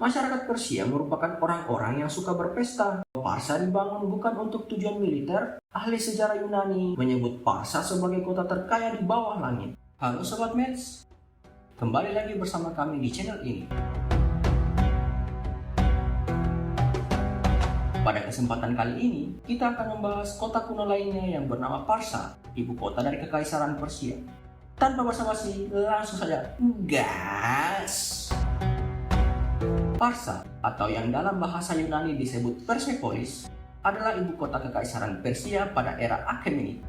Masyarakat Persia merupakan orang-orang yang suka berpesta. Parsa dibangun bukan untuk tujuan militer. Ahli sejarah Yunani menyebut Parsa sebagai kota terkaya di bawah langit. Halo Sobat Mets, kembali lagi bersama kami di channel ini. Pada kesempatan kali ini, kita akan membahas kota kuno lainnya yang bernama Parsa, ibu kota dari Kekaisaran Persia. Tanpa basa-basi, langsung saja gas! Parsa, atau yang dalam bahasa Yunani disebut Persepolis, adalah ibu kota Kekaisaran Persia pada era Achaemenid.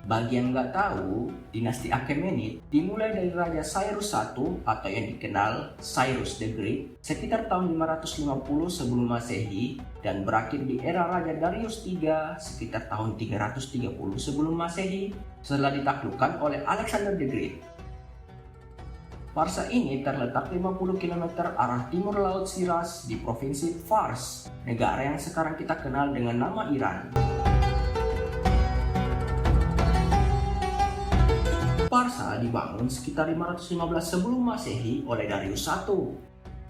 Bagi yang nggak tahu, dinasti Achaemenid dimulai dari Raja Cyrus I atau yang dikenal Cyrus the Great sekitar tahun 550 sebelum Masehi dan berakhir di era Raja Darius III sekitar tahun 330 sebelum Masehi setelah ditaklukkan oleh Alexander the Great. Parsa ini terletak 50 km arah timur Laut Shiraz di provinsi Fars, negara yang sekarang kita kenal dengan nama Iran. Parsa dibangun sekitar 515 sebelum Masehi oleh Darius I.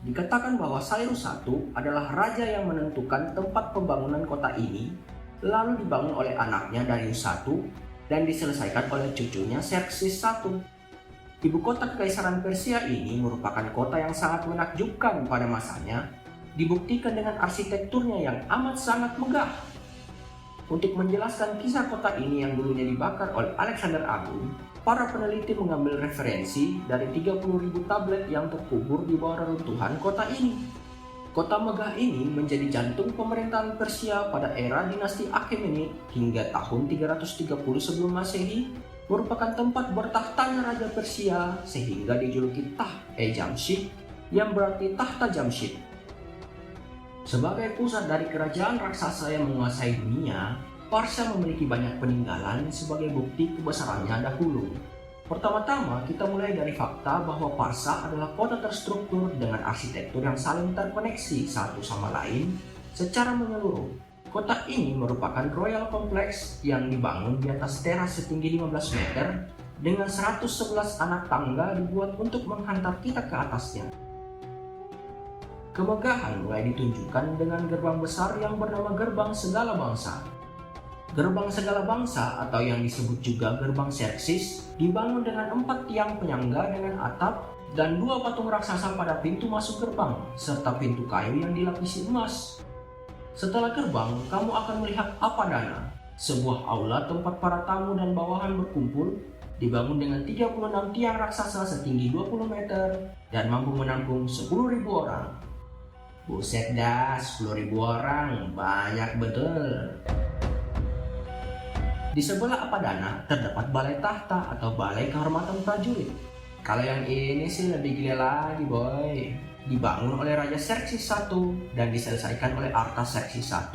Dikatakan bahwa Cyrus I adalah raja yang menentukan tempat pembangunan kota ini, lalu dibangun oleh anaknya Darius I dan diselesaikan oleh cucunya Xerxes I. Ibu kota Kekaisaran Persia ini merupakan kota yang sangat menakjubkan pada masanya, dibuktikan dengan arsitekturnya yang amat sangat megah. Untuk menjelaskan kisah kota ini yang dulunya dibakar oleh Alexander Agung, para peneliti mengambil referensi dari 30.000 tablet yang terkubur di bawah reruntuhan kota ini. Kota megah ini menjadi jantung pemerintahan Persia pada era dinasti Achaemenid hingga tahun 330 sebelum Masehi, merupakan tempat bertahtanya Raja Persia sehingga dijuluki Taht-e-Jamshid yang berarti tahta Jamshid. Sebagai pusat dari kerajaan raksasa yang menguasai dunia, Parsa memiliki banyak peninggalan sebagai bukti kebesarannya dahulu. Pertama-tama kita mulai dari fakta bahwa Parsa adalah kota terstruktur dengan arsitektur yang saling terkoneksi satu sama lain secara menyeluruh. Kota ini merupakan Royal Complex yang dibangun di atas teras setinggi 15 meter dengan 111 anak tangga dibuat untuk menghantar kita ke atasnya. Kemegahan mulai ditunjukkan dengan gerbang besar yang bernama Gerbang Segala Bangsa. Gerbang Segala Bangsa atau yang disebut juga Gerbang Xerxes dibangun dengan 4 tiang penyangga dengan atap dan 2 patung raksasa pada pintu masuk gerbang serta pintu kayu yang dilapisi emas. Setelah gerbang, kamu akan melihat Apadana, sebuah aula tempat para tamu dan bawahan berkumpul, dibangun dengan 36 tiang raksasa setinggi 20 meter dan mampu menampung 10.000 orang. Buset dah, 10.000 orang, banyak betul. Di sebelah Apadana terdapat Balai Tahta atau Balai Kehormatan Prajurit. Kalau yang ini sih lebih gila lagi boy. Dibangun oleh Raja Xerxes I dan diselesaikan oleh Artaxerxes I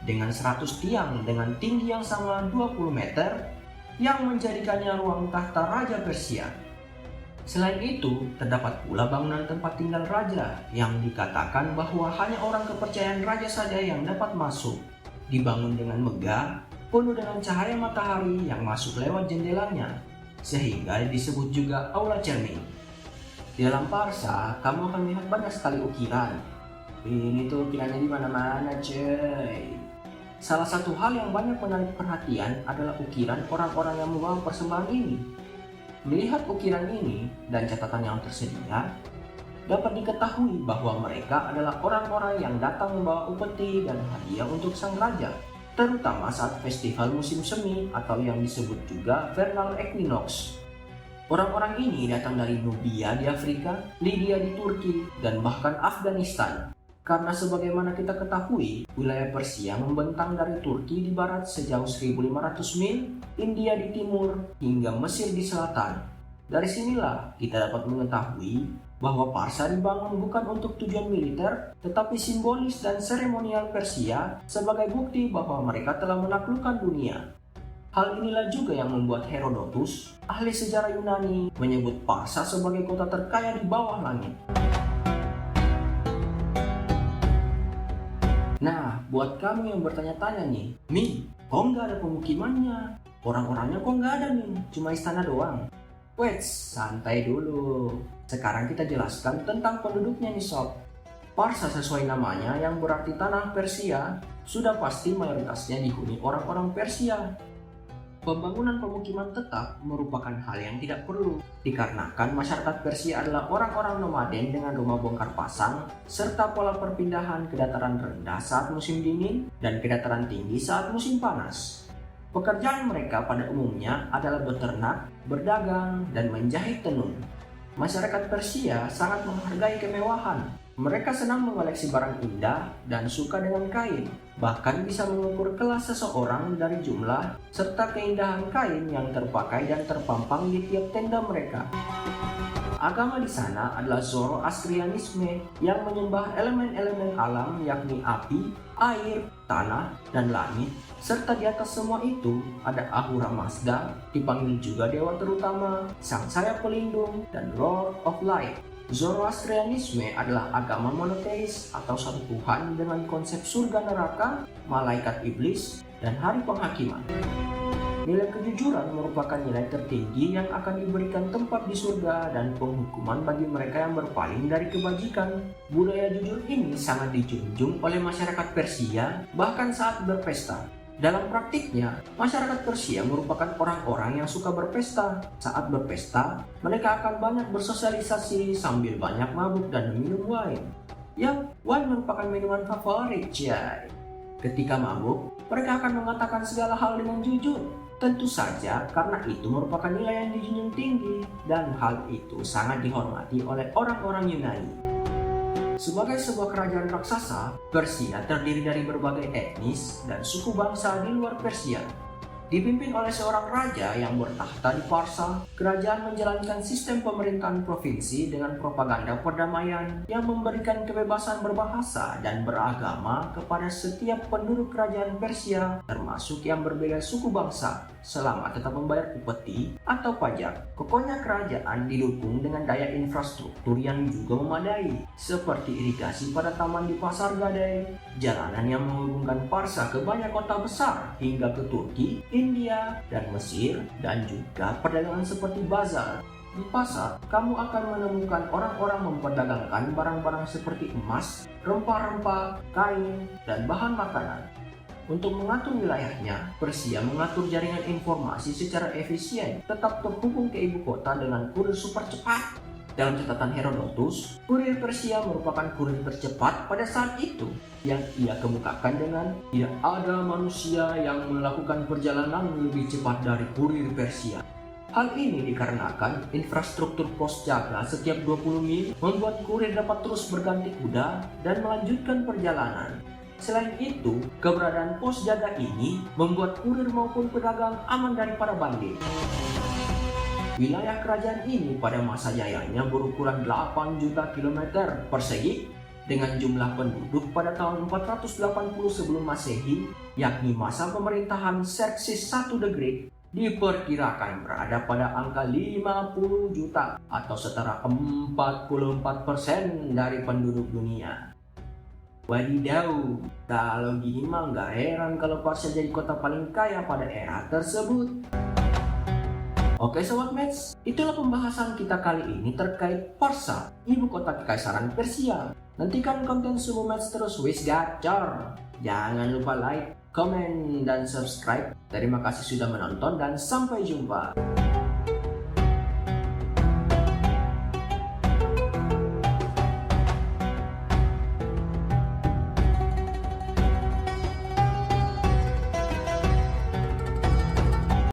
dengan 100 tiang dengan tinggi yang sama 20 meter yang menjadikannya ruang tahta Raja Persia. Selain itu, terdapat pula bangunan tempat tinggal raja yang dikatakan bahwa hanya orang kepercayaan raja saja yang dapat masuk. Dibangun dengan megah, penuh dengan cahaya matahari yang masuk lewat jendelanya, sehingga disebut juga Aula Cermin. Di dalam Parsa, kamu akan melihat banyak sekali ukiran. Ini tuh ukirannya di mana-mana, cuy. Salah satu hal yang banyak menarik perhatian adalah ukiran orang-orang yang membawa persembahan ini. Melihat ukiran ini dan catatan yang tersedia, dapat diketahui bahwa mereka adalah orang-orang yang datang membawa upeti dan hadiah untuk sang raja, terutama saat festival musim semi atau yang disebut juga Vernal Equinox. Orang-orang ini datang dari Nubia di Afrika, Lydia di Turki, dan bahkan Afghanistan. Karena sebagaimana kita ketahui, wilayah Persia membentang dari Turki di barat sejauh 1.500 mil, India di timur, hingga Mesir di selatan. Dari sinilah kita dapat mengetahui bahwa Parsa dibangun bukan untuk tujuan militer, tetapi simbolis dan seremonial Persia sebagai bukti bahwa mereka telah menaklukkan dunia. Hal inilah juga yang membuat Herodotus, ahli sejarah Yunani, menyebut Parsa sebagai kota terkaya di bawah langit. Nah, buat kamu yang bertanya-tanya nih, Mi, kok nggak ada pemukimannya? Orang-orangnya kok nggak ada nih, cuma istana doang? Wait, santai dulu. Sekarang kita jelaskan tentang penduduknya nih sob. Parsa sesuai namanya yang berarti tanah Persia, sudah pasti mayoritasnya dihuni orang-orang Persia. Pembangunan pemukiman tetap merupakan hal yang tidak perlu, dikarenakan masyarakat Persia adalah orang-orang nomaden dengan rumah bongkar pasang, serta pola perpindahan ke dataran rendah saat musim dingin dan ke dataran tinggi saat musim panas. Pekerjaan mereka pada umumnya adalah beternak, berdagang, dan menjahit tenun. Masyarakat Persia sangat menghargai kemewahan. Mereka senang mengoleksi barang indah dan suka dengan kain, bahkan bisa mengukur kelas seseorang dari jumlah serta keindahan kain yang terpakai dan terpampang di tiap tenda mereka. Agama di sana adalah Zoroastrianisme yang menyembah elemen-elemen alam yakni api, air, tanah, dan langit. Serta di atas semua itu ada Ahura Mazda, dipanggil juga dewa terutama, sang sayap pelindung, dan Lord of Light. Zoroastrianisme adalah agama monoteis atau satu Tuhan dengan konsep surga neraka, malaikat iblis, dan hari penghakiman. Nilai kejujuran merupakan nilai tertinggi yang akan diberikan tempat di surga dan penghukuman bagi mereka yang berpaling dari kebajikan. Budaya jujur ini sangat dijunjung oleh masyarakat Persia bahkan saat berpesta. Dalam praktiknya, masyarakat Persia merupakan orang-orang yang suka berpesta. Saat berpesta, mereka akan banyak bersosialisasi sambil banyak mabuk dan minum wine. Yap, wine merupakan minuman favorit, Jai. Ketika mabuk, mereka akan mengatakan segala hal dengan jujur. Tentu saja karena itu merupakan nilai yang dijunjung tinggi dan hal itu sangat dihormati oleh orang-orang Yunani. Sebagai sebuah kerajaan raksasa, Persia terdiri dari berbagai etnis dan suku bangsa di luar Persia. Dipimpin oleh seorang raja yang bertahta di Parsa, kerajaan menjalankan sistem pemerintahan provinsi dengan propaganda perdamaian yang memberikan kebebasan berbahasa dan beragama kepada setiap penduduk kerajaan Persia, termasuk yang berbeda suku bangsa, selama tetap membayar upeti atau pajak. Kokohnya kerajaan didukung dengan daya infrastruktur yang juga memadai, seperti irigasi pada taman di Pasar Gadai, jalanan yang menghubungkan Parsa ke banyak kota besar hingga ke Turki, India, dan Mesir, dan juga perdagangan seperti bazar. Di pasar, kamu akan menemukan orang-orang memperdagangkan barang-barang seperti emas, rempah-rempah, kain, dan bahan makanan. Untuk mengatur wilayahnya, Persia mengatur jaringan informasi secara efisien, tetap terhubung ke ibu kota dengan kurir super cepat. Dalam catatan Herodotus, kurir Persia merupakan kurir tercepat pada saat itu, yang ia kemukakan dengan tidak ada manusia yang melakukan perjalanan lebih cepat dari kurir Persia. Hal ini dikarenakan infrastruktur pos jaga setiap 20 mil membuat kurir dapat terus berganti kuda dan melanjutkan perjalanan. Selain itu, keberadaan pos jaga ini membuat kurir maupun pedagang aman daripada bandit. Wilayah kerajaan ini pada masa jayanya berukuran 8 juta kilometer persegi dengan jumlah penduduk pada tahun 480 sebelum Masehi, yakni masa pemerintahan Xerxes I the Great, diperkirakan berada pada angka 50 juta atau setara 44% dari penduduk dunia. Wadidaw, kalau gini mah nggak heran kalau Parsa jadi kota paling kaya pada era tersebut. Oke Sobat Mets, itulah pembahasan kita kali ini terkait Parsa, ibu kota kekaisaran Persia. Nantikan konten Sumo Mets terus, wis gacor. Jangan lupa like, komen, dan subscribe. Terima kasih sudah menonton dan sampai jumpa.